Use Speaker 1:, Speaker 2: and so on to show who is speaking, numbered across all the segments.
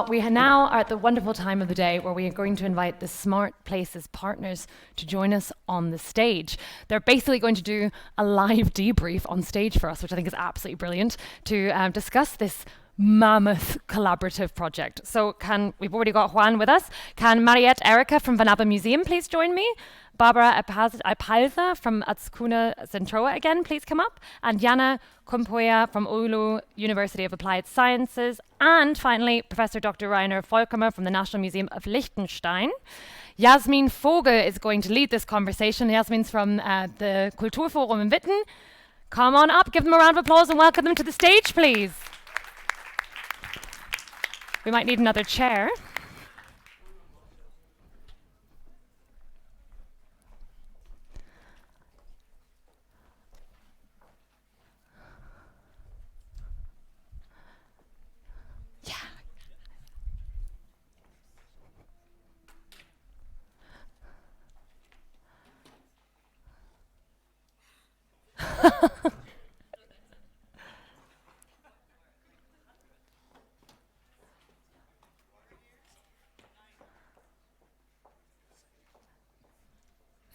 Speaker 1: We now are at the wonderful time of the day where we are going to invite the Smart Places partners to join us on the stage. They're basically going to do a live debrief on stage for us, which I think is absolutely brilliant, to discuss this mammoth collaborative project. So we've already got Juan with us. Can Mariët Erica from Abbemuseum please join me? Bárbara Epalza from Azkuna Zentroa again, please come up. And Janne Kumpuoja from Oulu, University of Applied Sciences. And finally, Professor Dr. Rainer Vollkommer from the National Museum of Liechtenstein. Jasmin Vogel is going to lead this conversation. Jasmin's from the Kulturforum in Witten. Come on up, give them a round of applause and welcome them to the stage, please. We might need another chair.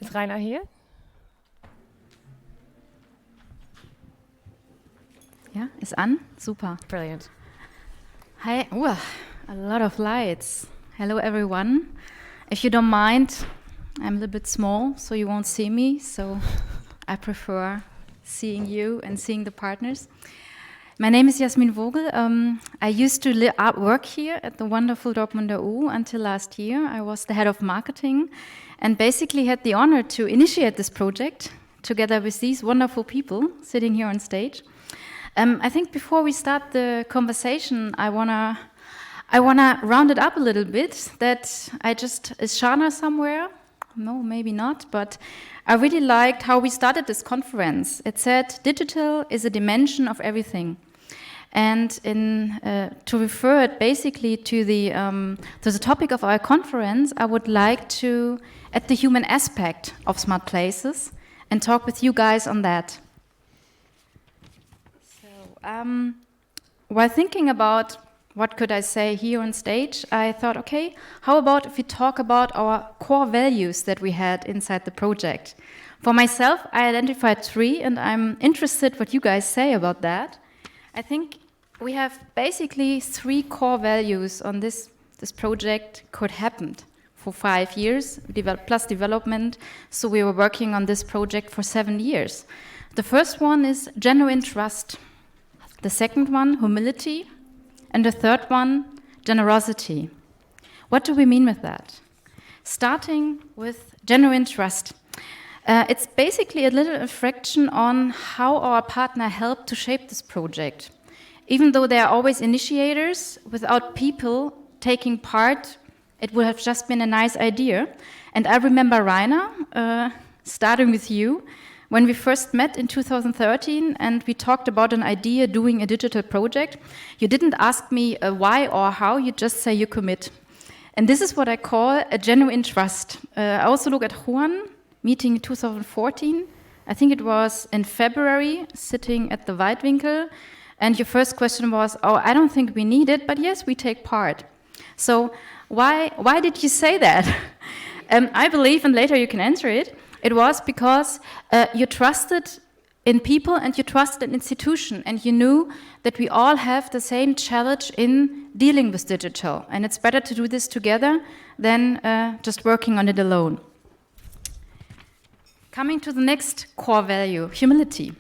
Speaker 1: Ist Rainer hier?
Speaker 2: Ja, ist an? Super.
Speaker 1: Brilliant.
Speaker 2: Hi, a lot of lights. Hello everyone. If you don't mind, I'm a little bit small, so you won't see me, so I prefer seeing you and seeing the partners. My name is Jasmin Vogel. I used to work here at the wonderful Dortmunder U until last year. I was the head of marketing and basically had the honor to initiate this project together with these wonderful people sitting here on stage. I think before we start the conversation, I wanna round it up a little bit. Is Shana somewhere? No, maybe not, but I really liked how we started this conference. It said, digital is a dimension of everything. And to refer it basically to the topic of our conference, I would like to add the human aspect of smart places and talk with you guys on that. So, while thinking about what could I say here on stage, I thought, okay, how about if we talk about our core values that we had inside the project? For myself, I identified 3, and I'm interested what you guys say about that. I think we have basically 3 core values on this project could happen for 5 years, plus development, so we were working on this project for 7 years. The first one is genuine trust. The second one, humility. And the third one, generosity. What do we mean with that? Starting with genuine trust. It's basically a little reflection on how our partner helped to shape this project. Even though they are always initiators, without people taking part, it would have just been a nice idea. And I remember Rainer, starting with you, when we first met in 2013 and we talked about an idea doing a digital project, you didn't ask me why or how, you just say you commit. And this is what I call a genuine trust. I also look at Juan, meeting in 2014. I think it was in February, sitting at the Weitwinkel. And your first question was, oh, I don't think we need it, but yes, we take part. So why did you say that? I believe, and later you can answer it, it was because you trusted in people and you trusted in institution and you knew that we all have the same challenge in dealing with digital. And it's better to do this together than just working on it alone. Coming to the next core value, humility.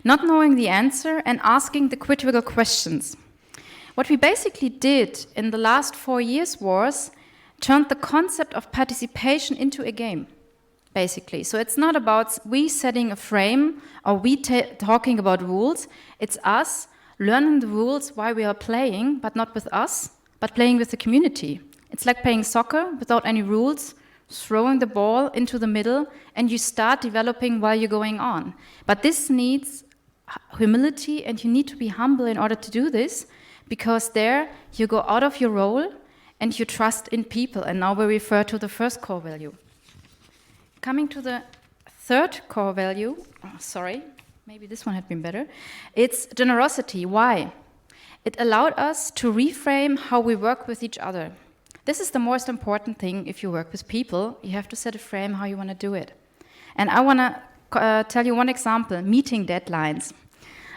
Speaker 2: Not knowing the answer and asking the critical questions. What we basically did in the last 4 years was turned the concept of participation into a game. Basically. So it's not about we setting a frame or we talking about rules. It's us learning the rules while we are playing, but not with us, but playing with the community. It's like playing soccer without any rules, throwing the ball into the middle, and you start developing while you're going on. But this needs humility, and you need to be humble in order to do this, because there you go out of your role and you trust in people. And now we refer to the first core value. Coming to the third core value, maybe this one had been better, it's generosity. Why? it allowed us to reframe how we work with each other. This is the most important thing if you work with people. You have to set a frame how you want to do it. And I want to tell you one example, meeting deadlines.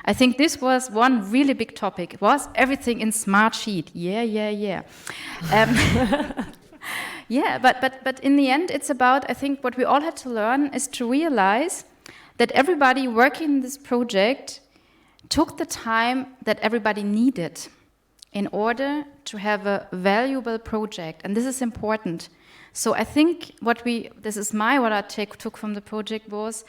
Speaker 2: I think this was one really big topic. It was everything in Smartsheet. Yeah. Yeah, but in the end, it's about, I think, what we all had to learn is to realize that everybody working in this project took the time that everybody needed in order to have a valuable project, and this is important. So I think what I took from the project was,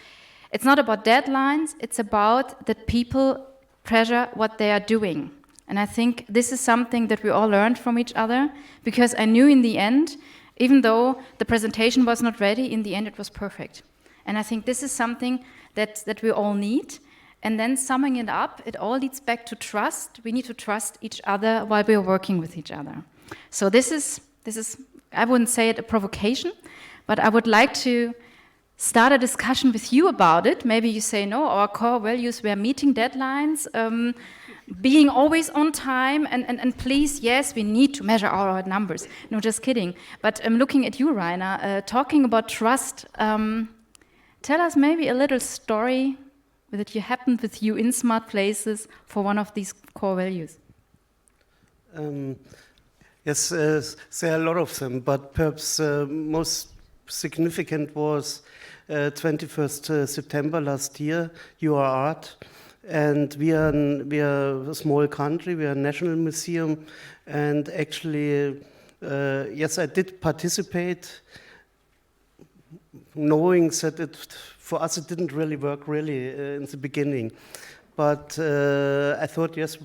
Speaker 2: it's not about deadlines, it's about that people treasure what they are doing. And I think this is something that we all learned from each other, because I knew in the end, even though the presentation was not ready, in the end it was perfect. And I think this is something that we all need. And then summing it up, it all leads back to trust. We need to trust each other while we are working with each other. So this is, I wouldn't say it a provocation, but I would like to start a discussion with you about it. Maybe you say, no, our core values were meeting deadlines, being always on time, and please, yes, we need to measure our numbers. No, just kidding. But looking at you, Rainer, talking about trust, tell us maybe a little story that happened with you in Smart Places for one of these core values.
Speaker 3: Yes, there are a lot of them, but perhaps most significant was 21st September last year, You Are Art. And we are a small country, we are a national museum, and actually, yes, I did participate, knowing that for us it didn't really work in the beginning. But I thought, yes,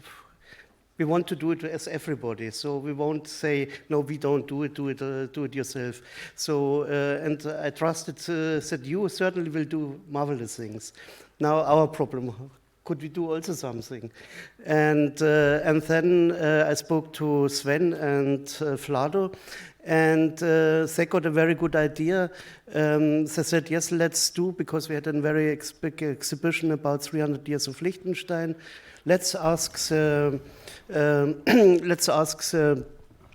Speaker 3: we want to do it as everybody, so we won't say, no, we don't do it yourself. So, and I trusted that you certainly will do marvelous things. Now our problem, could we do also something? And then I spoke to Sven and Vlado, and they got a very good idea. They said, yes, let's do, because we had a very big exhibition about 300 years of Liechtenstein. Let's ask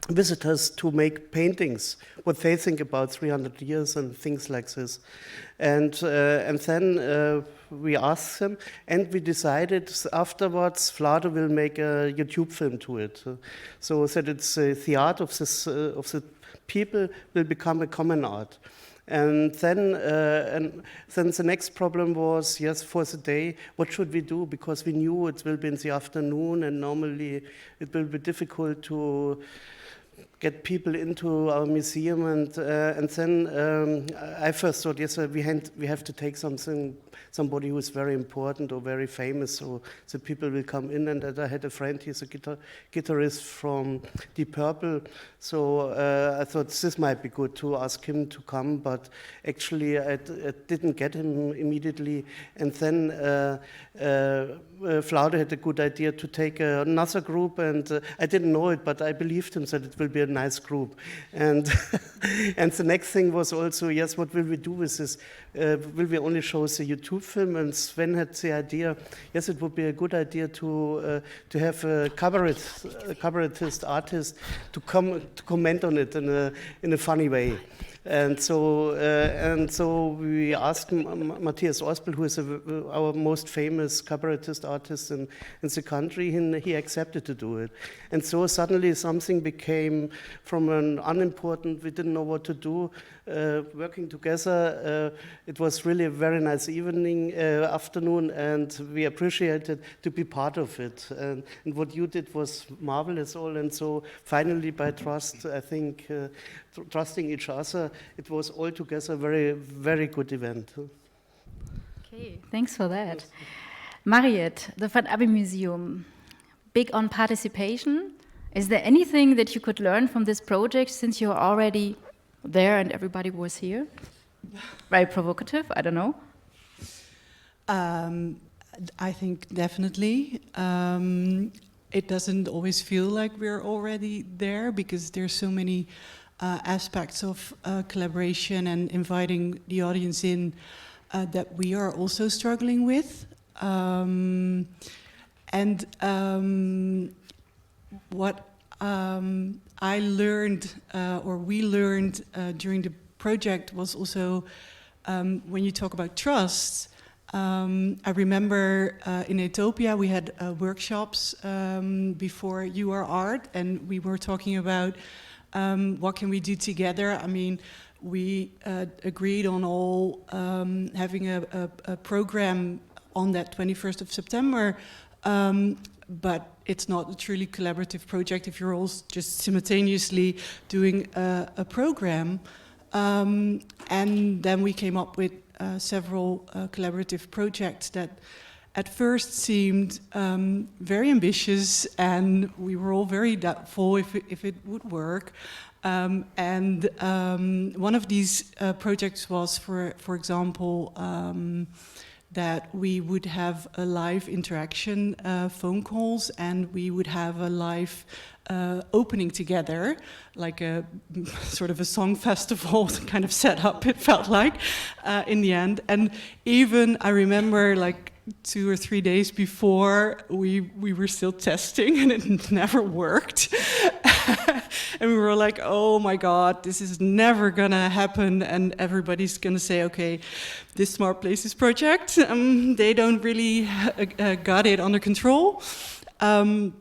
Speaker 3: visitors to make paintings, what they think about 300 years and things like this. And then we asked them, and we decided afterwards, Vlado will make a YouTube film to it. So that it's the art of the people will become a common art. And then the next problem was, yes, for the day, what should we do? Because we knew it will be in the afternoon, and normally it will be difficult to get people into our museum. And then I first thought, yes, we have to take somebody who is very important or very famous, so the people will come in. And I had a friend, he's a guitarist from Deep Purple, so I thought this might be good to ask him to come, but actually I didn't get him immediately. And then Vlado had a good idea to take another group, and I didn't know it, but I believed him that it will be a nice group. And and the next thing was also, yes, what will we do with this? Will we only show the YouTube film? And Sven had the idea, yes, it would be a good idea to have a cabaretist artist to comment on it in a funny way. And so we asked Matthias Ospel, who is our most famous cabaretist artist in the country, and he accepted to do it. And so suddenly something became from an unimportant, we didn't know what to do, working together. It was really a very nice afternoon, and we appreciated to be part of it. And what you did was marvelous all. And so finally, by trust, I think, trusting each other, it was altogether a very, very good event.
Speaker 2: Okay, thanks for that. Mariët, the Abbemuseum, big on participation. Is there anything that you could learn from this project since you're already there and everybody was here? Very provocative, I don't know.
Speaker 4: I think definitely. It doesn't always feel like we're already there, because there's so many aspects of collaboration and inviting the audience in that we are also struggling with. what I learned, or we learned during the project was also when you talk about trust. I remember in ETOPIA we had workshops before UR Art, and we were talking about what can we do together. I mean, we agreed on all having a program on that 21st of September, but it's not a truly collaborative project if you're all just simultaneously doing a program. And then we came up with several collaborative projects that at first seemed very ambitious, and we were all very doubtful if it would work. And one of these projects was, for example, that we would have a live interaction, phone calls, and we would have a live opening together, like a sort of a song festival kind of setup, it felt like, in the end. And even I remember, like, 2 or 3 days before, we were still testing, and it never worked. And we were like, oh my God, this is never gonna happen, and everybody's gonna say, okay, this Smart Places project, they don't really got it under control. And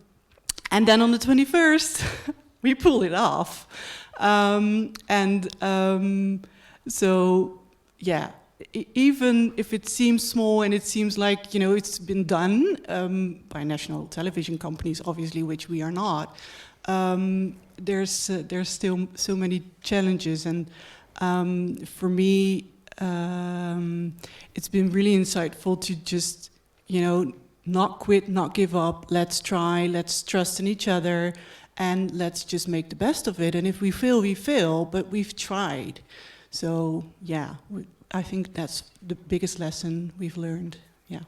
Speaker 4: then on the 21st, we pulled it off. So, yeah, even if it seems small and it seems like, you know, it's been done by national television companies, obviously, which we are not, there's still so many challenges. And for me, it's been really insightful to just, you know, not quit, not give up, let's try, let's trust in each other, and let's just make the best of it. And if we fail, we fail, but we've tried. So, yeah, I think that's the biggest lesson we've learned, yeah.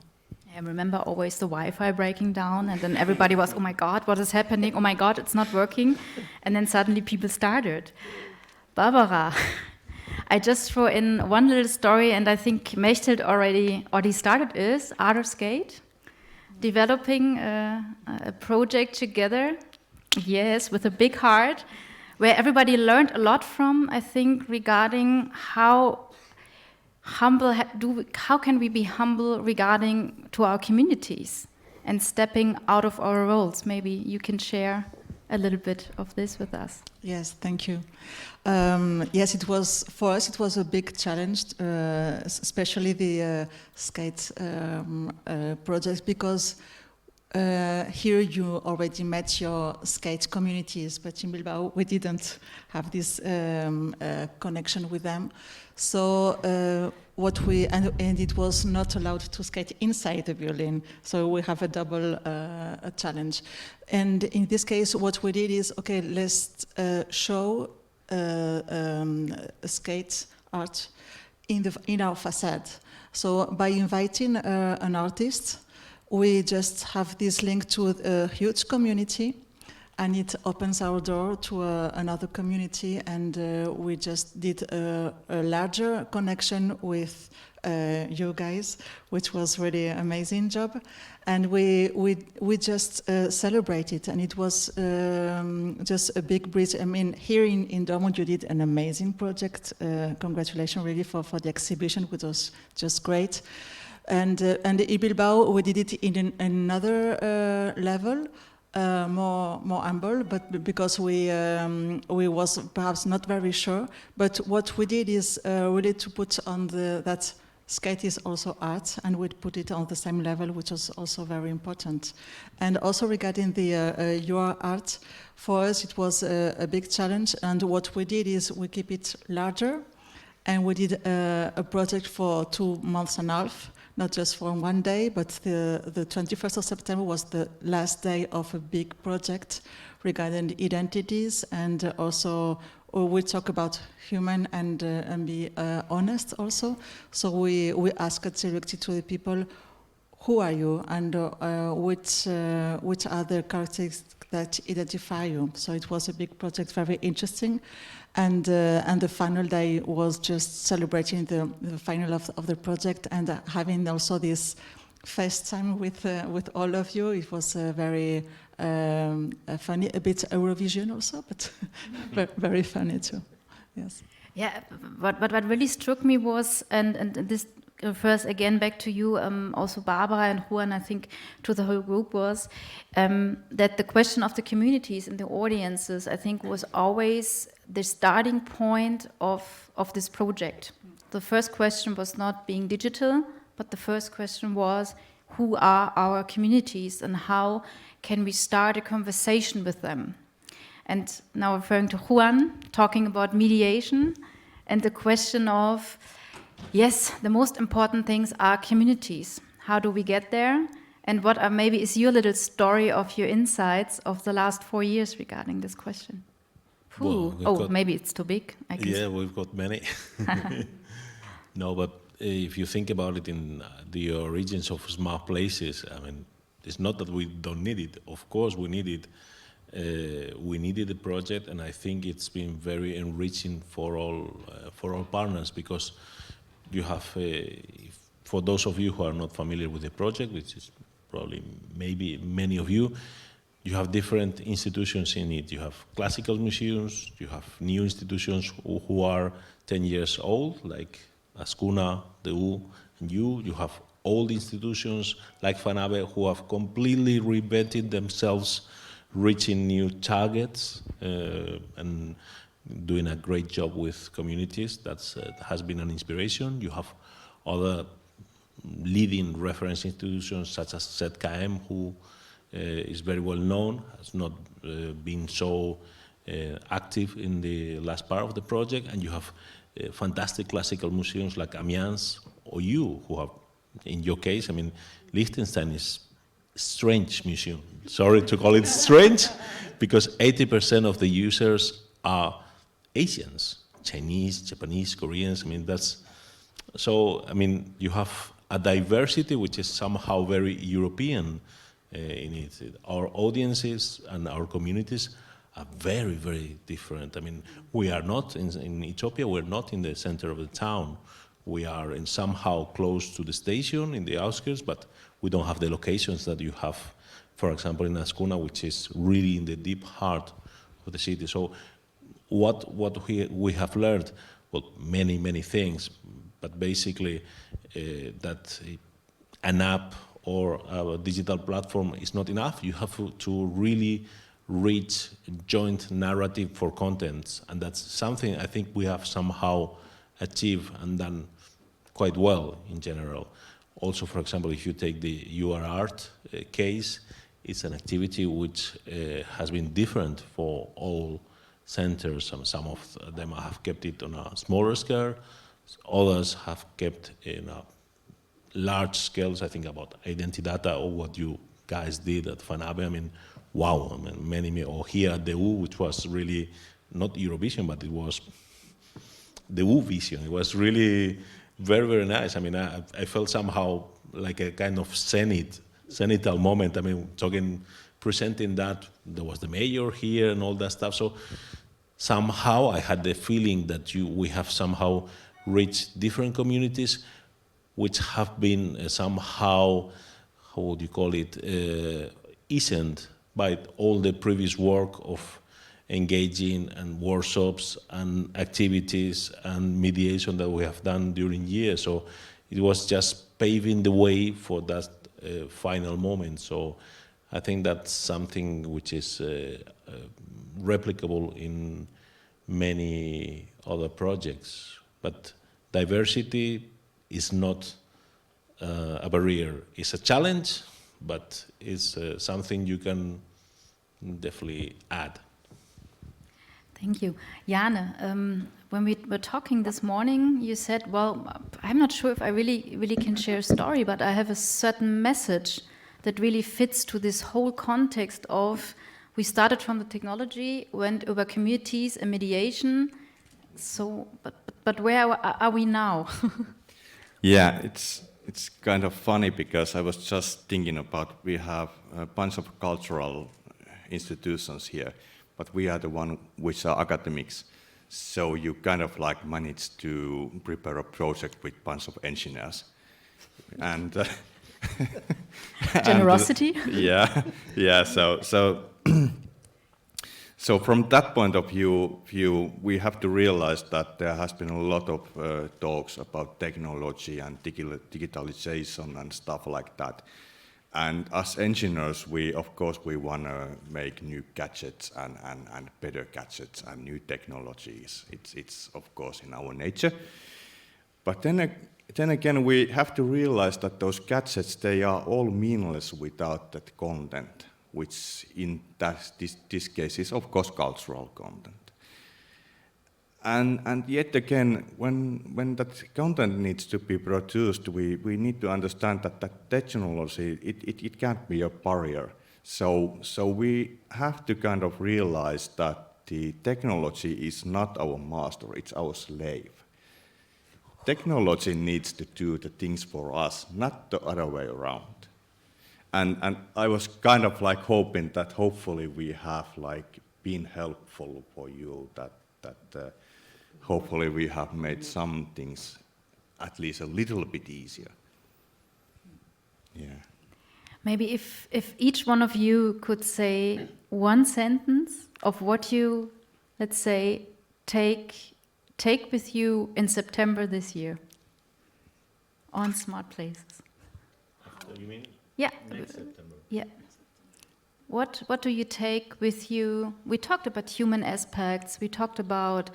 Speaker 2: I remember always the Wi-Fi breaking down, and then everybody was, oh my God, what is happening? Oh my God, it's not working. And then suddenly people started. Bárbara, I just throw in one little story, and I think Mechthild already started is Skate, developing a project together, yes, with a big heart, where everybody learned a lot from, I think, regarding how can we be humble regarding to our communities and stepping out of our roles. Maybe you can share a little bit of this with us.
Speaker 5: Yes, thank you. Yes, it was for us. It was a big challenge, especially the skate project, because here you already met your skate communities, but in Bilbao we didn't have this connection with them. So and it was not allowed to skate inside the building, so we have a double challenge. And in this case, what we did is, okay, let's show skate art in our facade. So by inviting an artist, we just have this link to a huge community, and it opens our door to another community, and we just did a larger connection with you guys, which was really an amazing job. And we just celebrated, and it was just a big bridge. I mean, here in Dortmund you did an amazing project. Congratulations really for the exhibition, which was just great. And in Bilbao we did it in another level, more humble, but because we was perhaps not very sure. But what we did is really to put on that skate is also art, and we put it on the same level, which was also very important. And also regarding the your art, for us it was a big challenge. And what we did is we keep it larger, and we did a project for 2 months and a half. Not just for one day, but the 21st of September was the last day of a big project regarding identities, and also we talk about human and be honest also. So we asked directly to the people, who are you, and which are the characteristics that identify you. So it was a big project, very interesting. And the final day was just celebrating the final of the project, and having also this FaceTime with all of you. It was very funny, a bit Eurovision also, but very funny too. Yes.
Speaker 2: Yeah, what really struck me was, and this refers again back to you, also Bárbara and Juan, I think, to the whole group, was that the question of the communities and the audiences, I think, was always the starting point of this project. The first question was not being digital, but the first question was, who are our communities and how can we start a conversation with them? And now referring to Juan, talking about mediation and the question of, yes, the most important things are communities. How do we get there? And what are maybe is your little story of your insights of the last 4 years regarding this question?
Speaker 6: Well,
Speaker 2: maybe it's too big. I guess.
Speaker 6: Yeah, we've got many. No, but if you think about it in the origins of smart places, I mean, it's not that we don't need it. Of course, we need it. We needed the project, and I think it's been very enriching for all partners, because you have, for those of you who are not familiar with the project, which is probably maybe many of you, you have different institutions in it. You have classical museums, you have new institutions who are 10 years old, like Azkuna, the U, and U. You have old institutions like FANABE who have completely reinvented themselves, reaching new targets and doing a great job with communities. That has been an inspiration. You have other leading reference institutions such as ZKM, who is very well known, has not been so active in the last part of the project, and you have fantastic classical museums like Amiens or you, who have, in your case, I mean, Liechtenstein is a strange museum. Sorry to call it strange, because 80% of the users are Asians, Chinese, Japanese, Koreans. I mean, that's, so, I mean, you have a diversity which is somehow very European in it. Our audiences and our communities are very, very different. I mean, we are not, in ETOPIA, we're not in the center of the town. We are in somehow close to the station, in the outskirts, but we don't have the locations that you have, for example, in Azkuna, which is really in the deep heart of the city. So what we have learned, well, many, many things, but basically that an app or a digital platform is not enough. You have to really reach joint narrative for contents, and that's something I think we have somehow achieved and done quite well in general. Also, for example, if you take the URArt case, it's an activity which has been different for all centers. Some of them have kept it on a smaller scale, others have kept in a large scales. I think about identity data, or what you guys did at FANABE. I mean, wow, I mean, many, or here at the U, which was really not Eurovision, but it was the U vision. It was really very, very nice. I mean, I felt somehow like a kind of zenithal moment. I mean, presenting that, there was the mayor here and all that stuff. So somehow I had the feeling that we have somehow reached different communities which have been somehow, how would you call it, isn't by all the previous work of engaging and workshops and activities and mediation that we have done during years. So it was just paving the way for that final moment. So I think that's something which is replicable in many other projects. But diversity is not a barrier. It's a challenge, but it's something you can definitely add.
Speaker 2: Thank you. Janne, when we were talking this morning, you said, well, I'm not sure if I really can share a story, but I have a certain message that really fits to this whole context of, we started from the technology, went over communities and mediation. So, but where are we now?
Speaker 7: Yeah, it's kind of funny, because I was just thinking about, we have a bunch of cultural institutions here, but we are the one which are academics. So you kind of like manage to prepare a project with a bunch of engineers. And
Speaker 2: Generosity.
Speaker 7: Yeah. So from that point of view, we have to realize that there has been a lot of talks about technology and digitalization and stuff like that. And as engineers, we want to make new gadgets and better gadgets and new technologies. It's of course in our nature. But then again, we have to realize that those gadgets, they are all meaningless without that content, which in this case is of course cultural content. And yet again, when that content needs to be produced, we need to understand that technology, it can't be a barrier. So we have to kind of realize that the technology is not our master, it's our slave. Technology needs to do the things for us, not the other way around. And I was kind of like hoping that hopefully we have like been helpful for you, that hopefully we have made some things at least a little bit easier. Yeah.
Speaker 2: Maybe if each one of you could say one sentence of what you, let's say, take with you in September this year on Smart Places.
Speaker 6: You mean?
Speaker 2: Yeah.
Speaker 6: Next September.
Speaker 2: Yeah. What do you take with you? We talked about human aspects, we talked about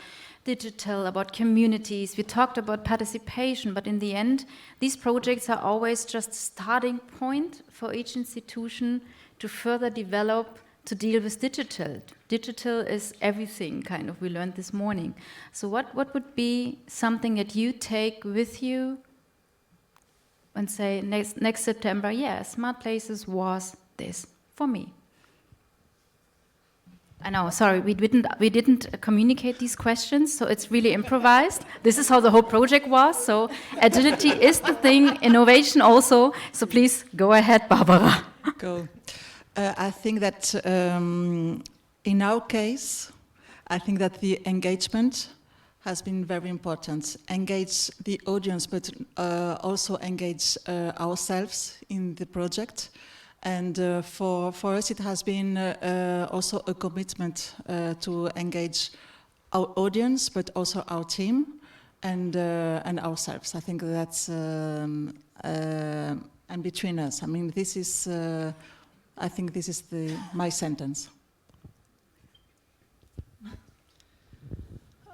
Speaker 2: digital, about communities, we talked about participation, but in the end, these projects are always just a starting point for each institution to further develop, to deal with digital. Digital is everything, kind of, we learned this morning. So what would be something that you take with you and say, next September, yeah, Smart Places was this for me? I know, sorry, we didn't communicate these questions, so it's really improvised. This is how the whole project was, so agility is the thing, innovation also, so please go ahead, Bárbara.
Speaker 5: Go. I think that in our case, I think that the engagement has been very important. Engage the audience, but also engage ourselves in the project. And for us, it has been also a commitment to engage our audience, but also our team and ourselves. I think that's and between us. I mean, this is. I think this is my sentence.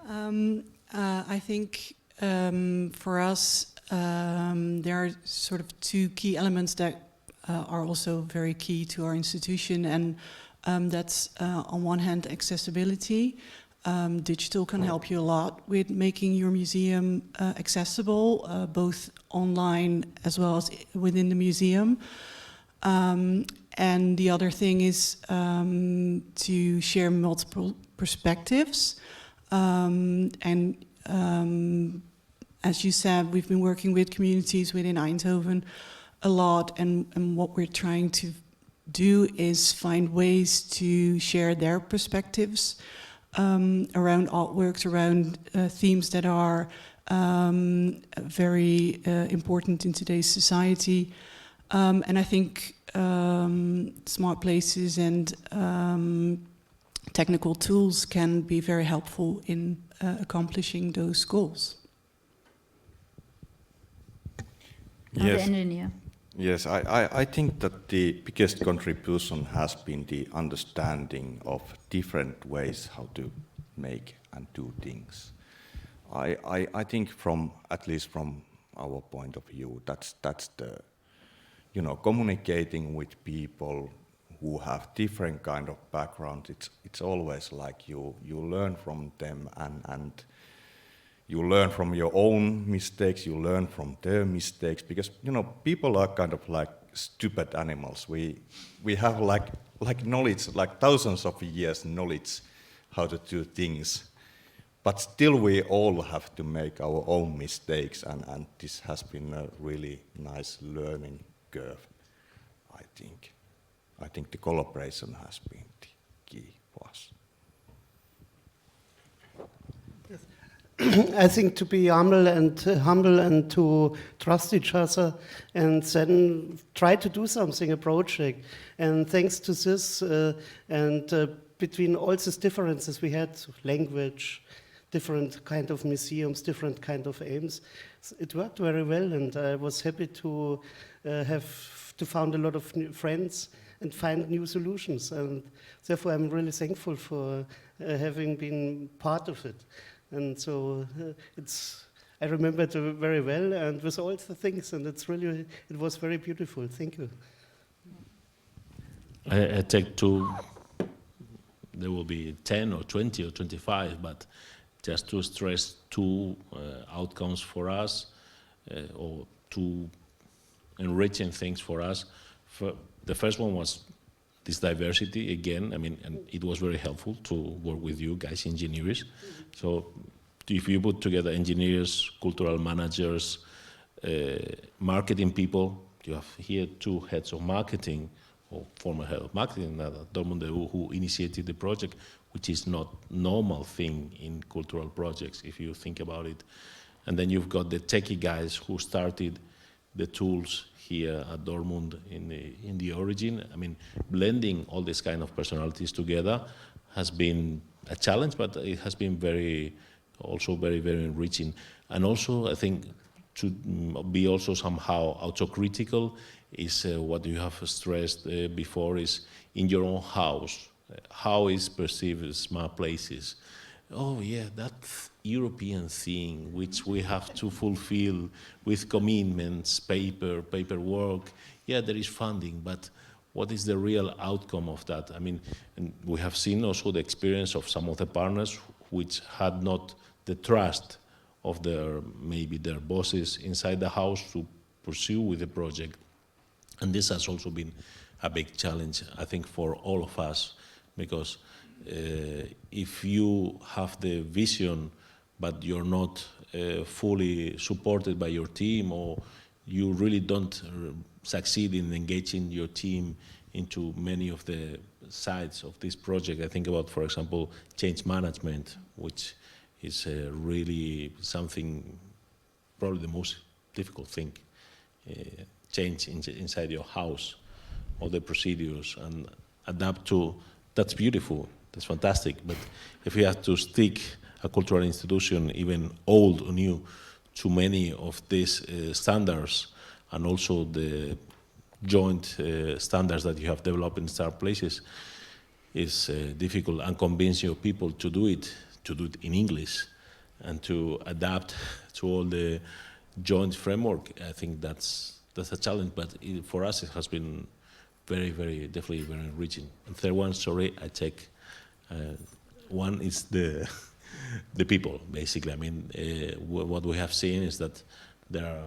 Speaker 4: I think for us there are sort of two key elements that are also very key to our institution, and that's on one hand accessibility. Digital can help you a lot with making your museum accessible, both online as well as within the museum. And the other thing is to share multiple perspectives. And as you said, we've been working with communities within Eindhoven a lot, and what we're trying to do is find ways to share their perspectives around artworks, around themes that are very important in today's society. And I think smart places and technical tools can be very helpful in accomplishing those goals.
Speaker 2: Yes. The engineer.
Speaker 7: Yes, I think that the biggest contribution has been the understanding of different ways how to make and do things. I think at least from our point of view, that's the, communicating with people who have different kind of background. It's always like you learn from them and you learn from your own mistakes, you learn from their mistakes, because people are kind of like stupid animals. We have like knowledge, like thousands of years knowledge how to do things, but still we all have to make our own mistakes, and this has been a really nice learning curve, I think. I think the collaboration has been the key for us.
Speaker 3: I think to be humble and to trust each other, and then try to do something, a project. And thanks to this, between all these differences we had, language, different kind of museums, different kind of aims, it worked very well, and I was happy to found a lot of new friends and find new solutions, and therefore I'm really thankful for having been part of it. And so I remember it very well, and with all the things, and it was very beautiful. Thank you.
Speaker 6: I take two, there will be 10 or 20 or 25, but just to stress two outcomes for us, or two enriching things for us. The first one was this diversity again. I mean, and it was very helpful to work with you guys, engineers. So if you put together engineers, cultural managers, marketing people, you have here two heads of marketing, or former head of marketing at Dortmunder U, who initiated the project, which is not normal thing in cultural projects, if you think about it. And then you've got the techie guys who started the tools here at Dortmund in the origin. I mean, blending all these kind of personalities together has been a challenge, but it has been also very, very enriching. And also, I think, to be also somehow autocritical is what you have stressed before, is in your own house, how is perceived as smart places? Oh yeah, that European thing which we have to fulfill with commitments, paperwork. Yeah, there is funding, but what is the real outcome of that? I mean, and we have seen also the experience of some of the partners which had not the trust of maybe their bosses inside the house to pursue with the project. And this has also been a big challenge, I think, for all of us, because if you have the vision, but you're not fully supported by your team, or you really don't succeed in engaging your team into many of the sides of this project. I think about, for example, change management, which is really something, probably the most difficult thing, change inside your house, all the procedures, and adapt to. That's beautiful, that's fantastic, but if you have to stick a cultural institution, even old or new, to many of these standards, and also the joint standards that you have developed in smARTplaces, is difficult, and convince your people to do it in English, and to adapt to all the joint framework. I think that's a challenge, but for us it has been very, very, definitely very enriching. And third one, sorry, I take, one is the people, basically. I mean, what we have seen is that there are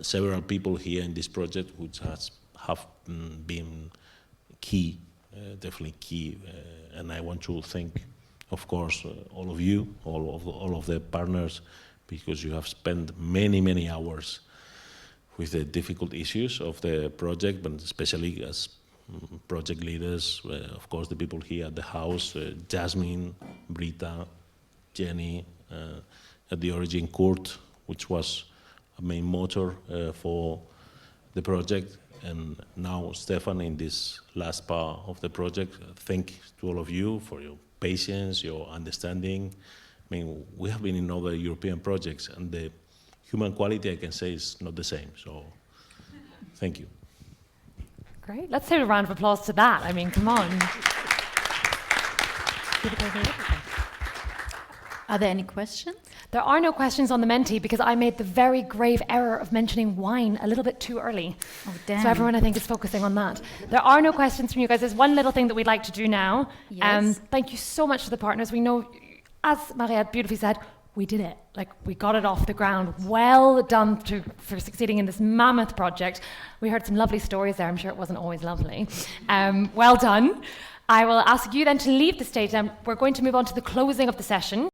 Speaker 6: several people here in this project which have been key, definitely key, and I want to thank, of course, all of you, all of the partners, because you have spent many, many hours with the difficult issues of the project, but especially as project leaders, of course, the people here at the house, Jasmine, Britta, Janne, at the origin, Kurt, which was a main motor for the project, and now Stefan in this last part of the project. Thank to all of you for your patience, your understanding. I mean, we have been in other European projects, and the human quality, I can say, is not the same. So, thank you.
Speaker 1: Great. Let's take a round of applause to that. I mean, come on.
Speaker 2: Are there any questions?
Speaker 1: There are no questions on the Menti because I made the very grave error of mentioning wine a little bit too early.
Speaker 2: Oh, damn.
Speaker 1: So everyone, I think, is focusing on that. There are no questions from you guys. There's one little thing that we'd like to do now.
Speaker 2: Yes.
Speaker 1: Thank you so much to the partners. We know, as Mariët beautifully said, we did it. Like, we got it off the ground. Well done for succeeding in this mammoth project. We heard some lovely stories there. I'm sure it wasn't always lovely. Well done. I will ask you then to leave the stage, and we're going to move on to the closing of the session.